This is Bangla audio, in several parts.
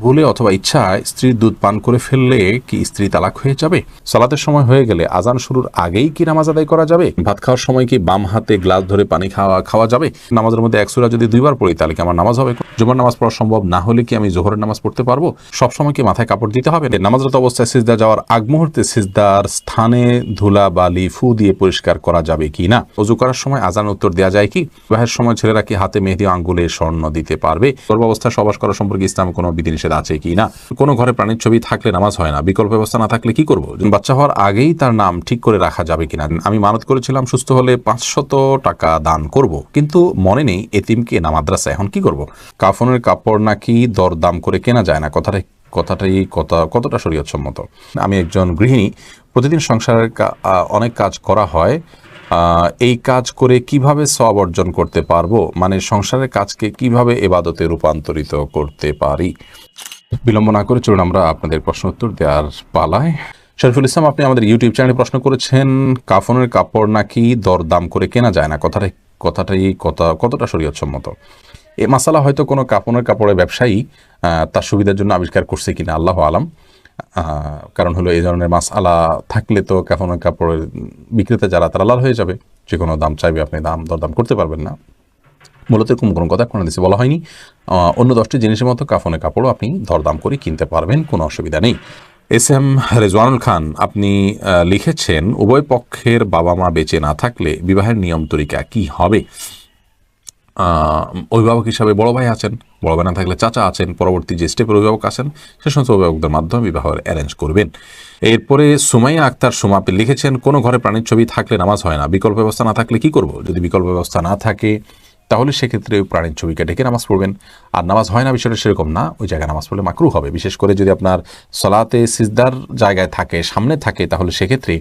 ভুলে অথবা ইচ্ছায় স্ত্রীর দুধ পান করে ফেললে কি স্ত্রী তালাক হয়ে যাবে? সালাতের সময় হয়ে গেলে আজান শুরুর আগেই কি নামাজ আদায় করা যাবে? ভাত খাওয়ার সময় কি বাম হাতে গ্লাস ধরে পানি খাওয়া যাবে? নামাজের মধ্যে এক সূরা যদি দুইবার পড়ি তাহলে কি আমার নামাজ হবে? জুমার নামাজ পড়া সম্ভব না হলে কি আমি জোহরের নামাজ পড়তে পারবো? সবসময় কি মাথায় কাপড় দিতে হবে? নামাজরত অবস্থায় সিজদা যাওয়ার আগ মুহূর্তে সিজদার স্থানে ধুলা বালি ফু দিয়ে পরিষ্কার করা যাবে কি না? ওযু করার সময় আজান উত্তর দেওয়া যায় কি? বিবাহের সময় ছেলেরা কি হাতে মেহেদি আঙ্গুলে স্বর্ণ দিতে পারবে? গর্ভাবস্থায় সহবাস করা সম্পর্কে ইসলাম কোনো বিধিনিষেধ আছে কি না? কোনো ঘরে প্রাণীর ছবি থাকলে নামাজ হয় না, বিকল্প ব্যবস্থা না থাকলে কি করব? বাচ্চা হওয়ার আগেই তার নাম ঠিক করে রাখা যাবে কিনা? আমি মানত করেছিলাম সুস্থ হলে 500 টাকা দান করব, কিন্তু মনে নেই এতিমকে না মাদ্রাসা, এখন কি করব? কাফনের কাপড় নাকি দরদাম করে কেনা যায় না, কতটা শরীয়ত সম্মত? আমি একজন গৃহিণী, প্রতিদিন সংসারের অনেক কাজ করা হয়, এই কাজ করে কিভাবে সওয়াব অর্জন করতে পারবো? মানে সংসারের কাজকে কিভাবে ইবাদতে রূপান্তরিত করতে পারি? বিলম্ব না করে চলুন আমরা আপনাদের প্রশ্ন উত্তর দেওয়ার পালায়। শরীফুল ইসলাম, আপনি আমাদের ইউটিউব চ্যানেলে প্রশ্ন করেছেন কাফনের কাপড় নাকি দরদাম করে কেনা যায় না, কতটা শরীয়ত সম্মত? এ মাসালা হয়তো কোনো কাপড়ের ব্যবসায়ী তার সুবিধার জন্য আবিষ্কার করছে কিনা, আল্লাহ আলাম। কারণ হলো এই ধরনের মাসআলা থাকলে তো কাফনের কাপড়ের বিক্রেতা যারা তারা লাল হয়ে যাবে, যে কোনো দাম চাইবে, আপনি দরদাম করতে পারবেন না। মূলত এরকম কোনো কথা কোনো দেশে বলা হয়নি। অন্য 10টি জিনিসের মতো কাফনের কাপড়ও আপনি দরদাম করে কিনতে পারবেন, কোনো অসুবিধা নেই। এস এম রেজওয়ানুল খান, আপনি লিখেছেন উভয় পক্ষের বাবা মা বেঁচে না থাকলে বিবাহের নিয়ম তরিকা কি হবে? অভিভাবক হিসাবে বড় ভাই আছেন, বড় ভাই না থাকলে চাচা আছেন, পরবর্তী যে স্টেপের অভিভাবক আছেন সে সমস্ত অভিভাবকদের মাধ্যমে বিবাহের অ্যারেঞ্জ করবেন। এরপরে সুমাইয়া আক্তার সুমা, আপনি লিখেছেন কোনো ঘরে প্রাণীর ছবি থাকলে নামাজ হয় না, বিকল্প ব্যবস্থা না থাকলে কি করব? যদি বিকল্প ব্যবস্থা না থাকে তাহলে সেক্ষেত্রে ওই প্রাণীর ছবিকে ডেকে নামাজ পড়বেন। আর নামাজ হয় না বিষয়টা সেরকম না, ওই জায়গায় নামাজ পড়লে মাকরু হবে। বিশেষ করে যদি আপনার সলাতে সিজদার জায়গায় থাকে, সামনে থাকে, তাহলে সেক্ষেত্রে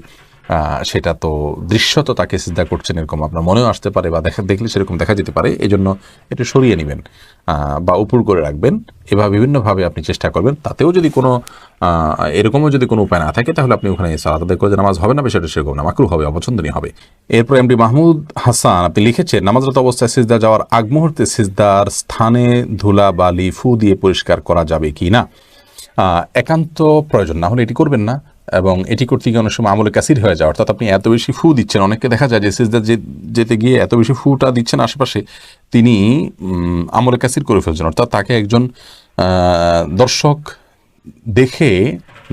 সেটা তো দৃশ্যত তাকে সিজদা করছেন এরকম আপনার মনেও আসতে পারে, বা দেখলে সেরকম দেখা যেতে পারে। এই জন্য একটু সরিয়ে নেবেন বা উপর করে রাখবেন। এভাবে বিভিন্নভাবে আপনি চেষ্টা করবেন। তাতেও যদি কোনো এরকমও যদি কোনো উপায় না থাকে তাহলে আপনি ওখানে সালাত আদায় করে যে নামাজ হবে না, বিষয়টা সেরকম না, মাকরু হবে, অপছন্দনীয় হবে। এরপর এমডি মাহমুদ হাসান, আপনি লিখেছেন নামাজরত অবস্থায় সিজদা যাওয়ার আগ মুহূর্তে সিজদার স্থানে ধুলা বালি ফু দিয়ে পরিষ্কার করা যাবে কি না? একান্ত প্রয়োজন না হলে এটি করবেন না, এবং এটি করতে গিয়ে অনেক সময় আমলে কাসির হয়ে যায়, অর্থাৎ আপনি এত বেশি ফু দিচ্ছেন। অনেককে দেখা যায় যে সিজদা যেতে গিয়ে এত বেশি ফুটা দিচ্ছেন আশেপাশে, তিনি আমলে কাসির করে ফেলছেন, অর্থাৎ তাকে একজন দর্শক দেখে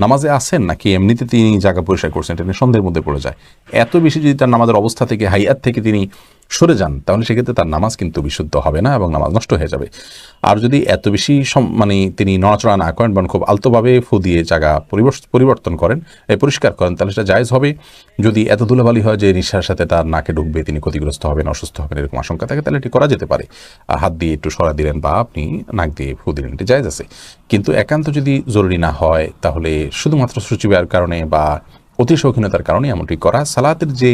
নামাজে আসেন নাকি এমনিতে তিনি জায়গা পরিষ্কার করছেন এটা নিয়ে সন্দেহের মধ্যে পড়ে যায়। এত বেশি যদি তার নামাজের অবস্থা থেকে, হাইয়াত থেকে তিনি সরে যান, তাহলে সেক্ষেত্রে তার নামাজ কিন্তু বিশুদ্ধ হবে না এবং নামাজ নষ্ট হয়ে যাবে। আর যদি এত বেশি মানে তিনি নড়াচড়া না করেন, বা খুব আলতোভাবে ফু দিয়ে জায়গা পরিবর্তন করেন, পরিষ্কার করেন, তাহলে সেটা জায়েজ হবে। যদি এত ধুলাবালি হয় যে নিঃশ্বাসের সাথে তার নাকে ঢুকবে, তিনি ক্ষতিগ্রস্ত হবেন, অসুস্থ হবেন, এরকম আশঙ্কা থাকে, তাহলে এটি করা যেতে পারে। হাত দিয়ে একটু সরা দিলেন বা আপনি নাক দিয়ে ফু দিলেন, এটি জায়েজ আছে। কিন্তু একান্ত যদি জরুরি না হয় তাহলে শুধুমাত্র সূচিবায়ের কারণে বা অতি শৌখিনতার কারণে এমনটি করা সালাতের যে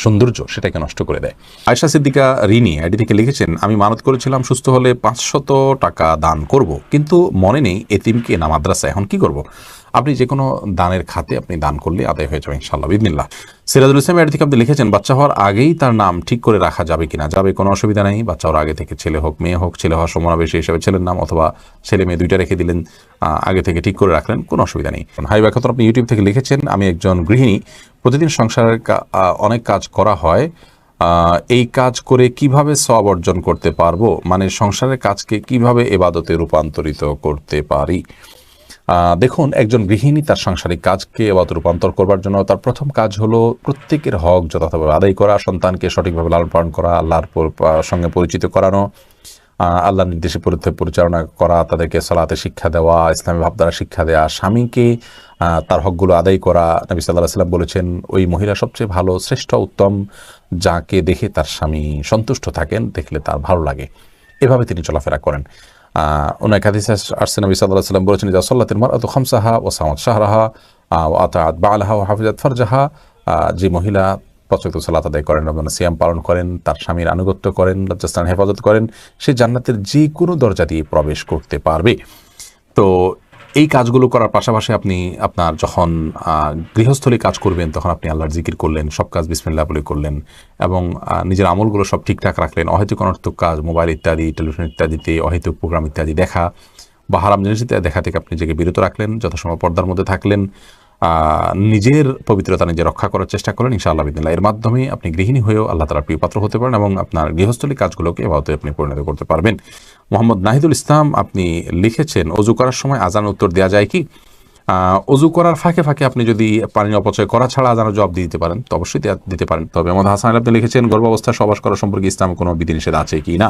সৌন্দর্য সেটাকে নষ্ট করে দেয়। আয়েশা সিদ্দিকা রিনি আইডি থেকে লিখেছেন, আমি মানত করেছিলাম সুস্থ হলে 500 টাকা দান করব, কিন্তু মনে নেই এতিমকে না মাদ্রাসা, এখন কি করব? আপনি যে কোনো দানের খাতে আপনি দান করলে আদায় হয়ে যাবে ইনশাআল্লাহ বিদিনিল্লাহ। সিরাজুল ইসলাম আইডি থেকে আপনি লিখেছেন বাচ্চা হওয়ার আগেই তার নাম ঠিক করে রাখা যাবে কিনা? যাবে, কোনো অসুবিধা নেই। বাচ্চা হওয়ার আগে থেকে ছেলে হোক মেয়ে হোক, ছেলে হওয়ার সমাবেশী হিসাবে ছেলের নাম, অথবা ছেলে মেয়ে দুইটা রেখে দিলেন, আগে থেকে ঠিক করে রাখলেন, কোনো অসুবিধা নেই। হাই ব্যাখ্যাত আপনি ইউটিউব থেকে লিখেছেন, আমি একজন গৃহিণী, প্রতিদিন সংসারের অনেক কাজ করা হয়, এই কাজ করে কিভাবে সওয়াব অর্জন করতে পারবো? মানে সংসারের কাজকে কিভাবে ইবাদতে রূপান্তরিত করতে পারি? দেখুন, একজন গৃহিণী তার সাংসারিক কাজকে ইবাদতে রূপান্তর করবার জন্য তার প্রথম কাজ হলো প্রত্যেকের হক যথাযথভাবে আদায় করা, সন্তানকে সঠিকভাবে লালন পালন করা, আল্লাহর সঙ্গে পরিচিত করানো, আল্লাহর নির্দেশে পরিচালনা করা, তাদেরকে সালাতে শিক্ষা দেওয়া, ইসলামী ভাবধারা শিক্ষা দেওয়া, স্বামীকে তার হকগুলো আদায় করা। নবী সাল্লাল্লাহু আলাইহি ওয়াসাল্লাম বলেছেন, ওই মহিলা সবচেয়ে ভালো, শ্রেষ্ঠ, উত্তম, যাকে দেখে তার স্বামী সন্তুষ্ট থাকেন, দেখলে তার ভালো লাগে। এভাবে তিনি চলাফেরা করেন। অনেক হাদিসে আসছে, নবী সাল্লাল্লাহু আলাইহি ওয়াসাল্লাম বলেছেন, ইযা সাল্লাতিল মারআতু খামসাহা ওয়া সামাত শাহরাহা ওয়া আতাআত বা'লাহা ওয়া হাফিজাত ফারজাহা, যে মহিলা 5 ওয়াক্ত সালাত আদায় করেন, রমজানের সিয়াম পালন করেন, তার স্বামীর আনুগত্য করেন, লজ্জাস্থান হেফাজত করেন, সে জান্নাতের যে কোনো দরজা দিয়ে প্রবেশ করতে পারবে। তো এই কাজগুলো করার পাশাপাশি আপনি আপনার যখন গৃহস্থলী কাজ করবেন তখন আপনি আল্লাহর জিকির করলেন, সব কাজ বিসমিল্লাহ বলে করলেন, এবং নিজের আমলগুলো সব ঠিকঠাক রাখলেন। অহেতুক অনর্থক কাজ, মোবাইল ইত্যাদি, টেলিভিশন ইত্যাদিতে অহেতুক প্রোগ্রাম ইত্যাদি দেখা বা হারাম জিনিস দেখা থেকে আপনি নিজেকে বিরত রাখলেন, যথাসময় পর্দার মধ্যে থাকলেন, নিজের পবিত্রতা নিজে রক্ষা করার চেষ্টা করেন, ইনশাআল্লাহ বিদিনিল্লাহ এর মাধ্যমে আপনি গৃহিণী হয়েও আল্লাহ তাআলার প্রিয় পাত্র হতে পারেন এবং আপনার গৃহস্থলী কাজগুলোকে এভাবে আপনি পরিণত করতে পারবেন। মোহাম্মদ নাহিদুল ইসলাম আপনি লিখেছেন, অজু করার সময় আজান উত্তর দেওয়া যায় কি? অজু করার ফাঁকে ফাঁকে আপনি যদি পানি অপচয় করা ছাড়া আজানের জবাব দিতে পারেন তো অবশ্যই দিতে পারেন। তবে মোহাম্মদ হাসান আলী আপনি লিখেছেন, গর্ভাবস্থায় সহবাস করা সম্পর্কে ইসলামে কোনো বিধিনিষেধ আছে কি না?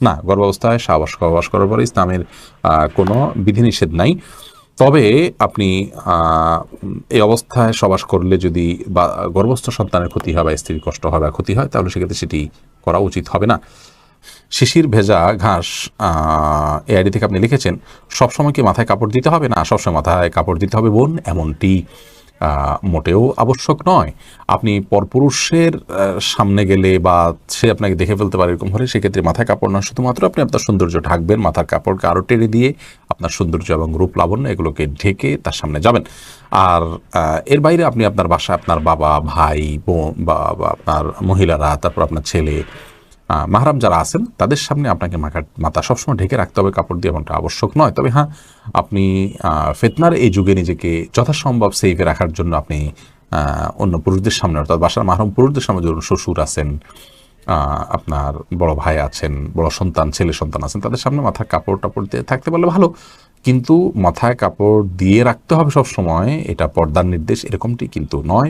না, গর্ভাবস্থায় সহবাস করার পরে ইসলামের কোনো বিধিনিষেধ নাই। তবে আপনি এই অবস্থায় সহবাস করলে যদি বা গর্ভস্থ সন্তানের ক্ষতি হয় বা স্ত্রীর কষ্ট হয় বা ক্ষতি হয়, তাহলে সেক্ষেত্রে সেটি করা উচিত হবে না। শিশির ভেজা ঘাস এই আইডি থেকে আপনি লিখেছেন, সবসময় কি মাথায় কাপড় দিতে হবে? না, সবসময় মাথায় কাপড় দিতে হবে বোন, এমনটি মোটেও আবশ্যক নয়। আপনি পরপুরুষের সামনে গেলে বা সে আপনাকে দেখে ফেলতে পারে এরকম হলে সেক্ষেত্রে মাথায় কাপড় না, শুধুমাত্র আপনি আপনার সৌন্দর্য ঢাকবেন, মাথার কাপড়কে আরও টেনে দিয়ে আপনার সৌন্দর্য এবং রূপ লাবণ্য এগুলোকে ঢেকে তার সামনে যাবেন। আর এর বাইরে আপনি আপনার বাসায় আপনার বাবা, ভাই, বোন বা আপনার মহিলারা, তারপর আপনার ছেলে, মাহরাম যারা আছেন তাদের সামনে আপনাকে মাথা সবসময় ঢেকে রাখতে হবে কাপড় দিয়ে, এমনটা আবশ্যক নয়। তবে হ্যাঁ, আপনি ফিতনার এই যুগে নিজেকে যথাসম্ভব সেফে রাখার জন্য আপনি অন্য পুরুষদের সামনে, অর্থাৎ বাসার মাহরাম পুরুষদের সামনে, ধরুন শ্বশুর আছেন, আপনার বড় ভাই আছেন, বড় সন্তান, ছেলে সন্তান আছেন, তাদের সামনে মাথায় কাপড় টাপড় দিয়ে থাকতে পারলে ভালো। কিন্তু মাথায় কাপড় দিয়ে রাখতে হবে সব সময়, এটা পর্দার নির্দেশ এরকমটি কিন্তু নয়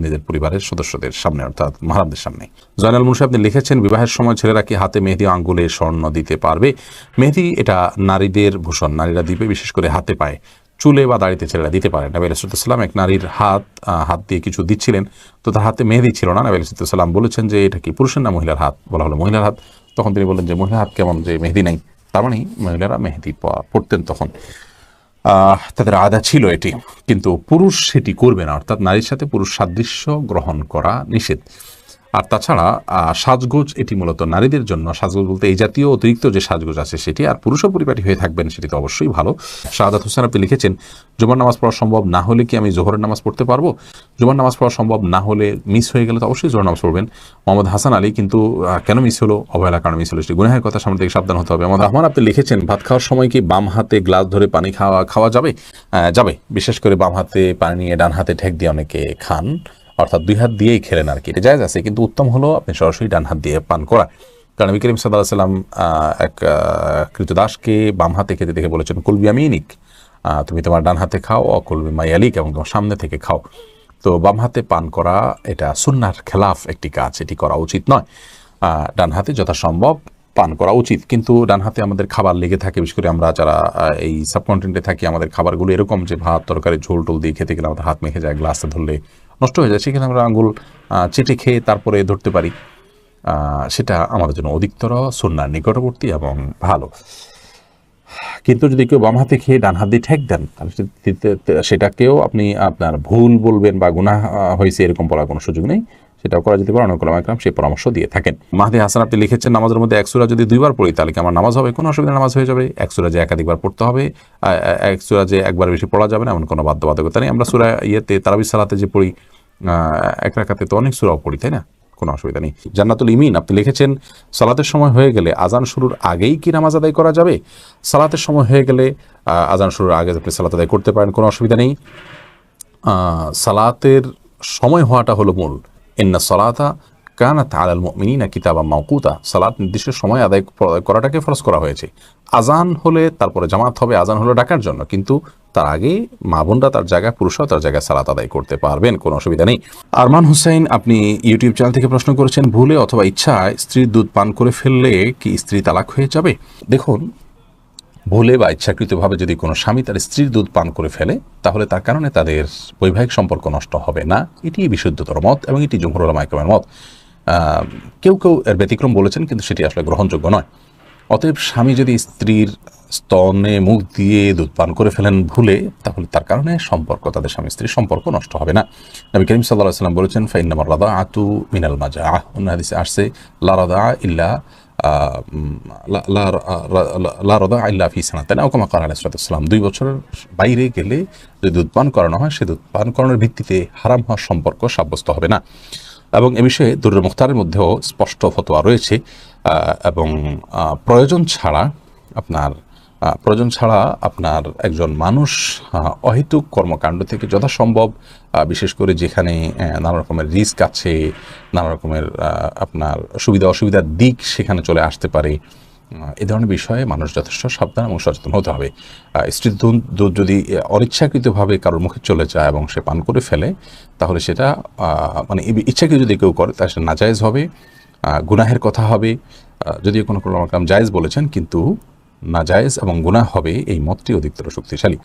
নিজের পরিবারের সদস্যদের সামনে, অর্থাৎ মাহরামদের সামনে। জয়নাল মুন্সি আপনি লিখেছেন, বিবাহের সময় ছেলেরা কি হাতে মেহেদি, আঙ্গুলে স্বর্ণ দিতে পারবে? মেহেদি এটা নারীদের ভূষণ, নারীরা দিবে, বিশেষ করে হাতে পায়ে, চুলে বা দাড়িতে ছেলেরা দিতে পারে। নবী আলাইহিস সালাম এক নারীর হাত দিয়ে কিছু দিচ্ছিলেন, তো তার হাতে মেহেদি ছিল না। নবী আলাইহিস সালাম বলেছেন যে এটা কি পুরুষের না মহিলার হাত? বলা হলো মহিলার হাত। তখন তিনি বললেন যে মহিলার হাত কেমন যে মেহেদি নেই? তার মানে মহিলারা মেহেদি পড়তেন তখন, তাদের আদা ছিল এটি, কিন্তু পুরুষ সেটি করবে না, অর্থাৎ নারীর সাথে পুরুষ সাদৃশ্য গ্রহণ করা নিষেধ। আর তাছাড়া সাজগোজ এটি মূলত নারীদের জন্য, সাজগোজ বলতে এই জাতীয় অতিরিক্ত যে সাজগোজ আছে সেটি, আর পুরুষও পরিপাটি হয়ে থাকবেন সেটি তো অবশ্যই ভালো। শাহাদাত হোসেন আপনি লিখেছেন, জুমার নামাজ পড়া সম্ভব না হলে কি আমি জোহরের নামাজ পড়তে পারবো? জুমার নামাজ পড়া সম্ভব না হলে, মিস হয়ে গেলে তো অবশ্যই জোহর নামাজ পড়বেন। মোহাম্মদ হাসান আলী কিন্তু কেন মিস হলো? অবহেলার কারণে মিস হলো, সেটি গুনাহের কথা সামনে থেকে সাবধান হতে হবে। মোহাম্মদ রহমান আপনি লিখেছেন, ভাত খাওয়ার সময় কি বাম হাতে গ্লাস ধরে পানি খাওয়া যাবে? যাবে, বিশেষ করে বাম হাতে পানি নিয়ে ডান হাতে ঠেক দিয়ে অনেকে খান, অর্থাৎ দুই হাত দিয়েই খেলেন আর কি, এটা জায়েজ আছে, কিন্তু উত্তম হলো আপনি সরাসরি ডান হাত দিয়ে পান করা। কারণ নবী করিম সাল্লাল্লাহু আলাইহি ওয়াসাল্লাম এক কৃতদাসকে বাম হাতে খেতে দেখে বলেছেন, কুল বিয়ামিনিক, তুমি তোমার ডান হাতে খাও, অকুল বিমায়ালিক, এবং তোমার সামনে থেকে খাও। তো বাম হাতে পান করা এটা সুন্নাহর খেলাফ একটি কাজ, এটি করা উচিত নয়। ডান হাতে যথাসম্ভব পান করা উচিত, কিন্তু ডান হাতে আমাদের খাবার লেগে থাকে, বিশেষ করে আমরা যারা এই সাবকন্টিনেন্টে থাকি, আমাদের খাবারগুলো এরকম যে ভাত তরকারি ঝোল টোল দিয়ে খেতে গেলে আমাদের হাত মেখে যায়, গ্লাসে ধরলে নষ্ট হয়ে যায়, সেখানে আমরা আঙুল চেটে খেয়ে তারপরে ধরতে পারি, সেটা আমাদের জন্য অধিকতর সুন্নাহর নিকটবর্তী এবং ভালো। কিন্তু যদি কেউ বাম হাতে খেয়ে ডান হাত দিয়ে ঠেক দেন, তাহলে সেটাকেও আপনি আপনার ভুল বলবেন বা গুনাহ হয়েছে এরকম বলার কোনো সুযোগ নেই, সেটাও করা যেতে পারে। অনেক ওলামা ইকরাম সেই পরামর্শ দিয়ে থাকেন। মাহদি হাসান আপনি লিখেছেন, নামাজের মধ্যে এক সূরা যদি দুইবার পড়ি তাহলে কি আমার নামাজ হবে? কোনো অসুবিধা, নামাজ হয়ে যাবে। এক সূরা যে একাধিকবার পড়তে হবে, এক সূরা যে একবার বেশি পড়া যাবে না, এমন কোনো বাধ্যবাধকতা নেই। আমরা সূরা তারাবির সালাতে যে পড়ি, এক রাকাতে তো অনেক সূরাও পড়ি, তাই না? কোনো অসুবিধা নেই। জান্নাতুল ইমিন আপনি লিখেছেন, সালাতের সময় হয়ে গেলে আজান শুরুর আগেই কি নামাজ আদায় করা যাবে? সালাতের সময় হয়ে গেলে আজান শুরুর আগে আপনি সালাত আদায় করতে পারেন, কোনো অসুবিধা নেই। সালাতের সময় হওয়াটা হলো মূল। ইন্না সালাতা কানাত আলাল মুমিনিনা কিতাবাম মাওকুতা, সালাত নির্দিষ্ট সময় আদায় করাটাকে ফরজ করা হয়েছে। আজান হলে তারপরে জামাত হবে, আজান হলো ডাকার জন্য, কিন্তু তার আগে মা বোনরা তার জায়গায়, পুরুষরাও তার জায়গায় সালাত আদায় করতে পারবেন, কোনো অসুবিধা নেই। আরমান হুসাইন আপনি ইউটিউব চ্যানেল থেকে প্রশ্ন করেছেন, ভুলে অথবা ইচ্ছায় স্ত্রীর দুধ পান করে ফেললে কি স্ত্রী তালাক হয়ে যাবে? দেখুন, ভুলে বা ইচ্ছাকৃতভাবে যদি কোনো স্বামী তার স্ত্রীর দুধ পান করে ফেলে, তাহলে তার কারণে তাদের বৈবাহিক সম্পর্ক নষ্ট হবে না, এটি বিশুদ্ধতর মত এবং এটি জুমহুর উলামা ইকরামের মত। কেউ কেউ এর ব্যতিক্রম বলেছেন, কিন্তু সেটি আসলে গ্রহণযোগ্য নয়। অতএব স্বামী যদি স্ত্রীর স্তনে মুখ দিয়ে দুধ পান করে ফেলেন ভুলে, তাহলে তার কারণে সম্পর্ক, তাদের স্বামী স্ত্রীর সম্পর্ক নষ্ট হবে না। নবী করিম সাল্লাল্লাহু আলাইহি ওয়াসাল্লাম বলেছেন, ফাইন্নামার রাদাআতু মিনাল মাজাআহ, অন্য হাদিসে আসছে লা রাদাআ ইল্লা লা রাদাআ ইল্লা ফি সানাতান, আও কামা ক্বালা আলাইহিস সালাম, 2 বছরের বাইরে গেলে যদি দুধ পান করানো হয়, সে দুধ পান করানোর ভিত্তিতে হারাম হওয়ার সম্পর্ক সাব্যস্ত হবে না। এবং এ বিষয়ে দুরুল মুখতারের মধ্যেও স্পষ্ট ফতোয়া রয়েছে, এবং প্রয়োজন ছাড়া আপনার প্রয়োজন ছাড়া আপনার একজন মানুষ অহেতুক কর্মকাণ্ড থেকে যথাসম্ভব, বিশেষ করে যেখানে নানা রকমের রিস্ক আছে, নানা রকমের আপনার সুবিধা অসুবিধার দিক সেখানে চলে আসতে পারে, এ ধরনের বিষয়ে মানুষ যথেষ্ট সাবধান এবং সচেতন হতে হবে। স্ত্রীর দুধ যদি অনিচ্ছাকৃতভাবে কারোর মুখে চলে যায় এবং সে পান করে ফেলে, তাহলে সেটা মানে ইচ্ছাকৃত যদি কেউ করে তাহলে সেটা নাজায়েজ হবে, গুনাহের কথা হবে। যদিও কোনো জায়েজ বলেছেন, কিন্তু নাজায়েজ এবং গুনাহ হবে এই মতটি অধিকতর শক্তিশালী।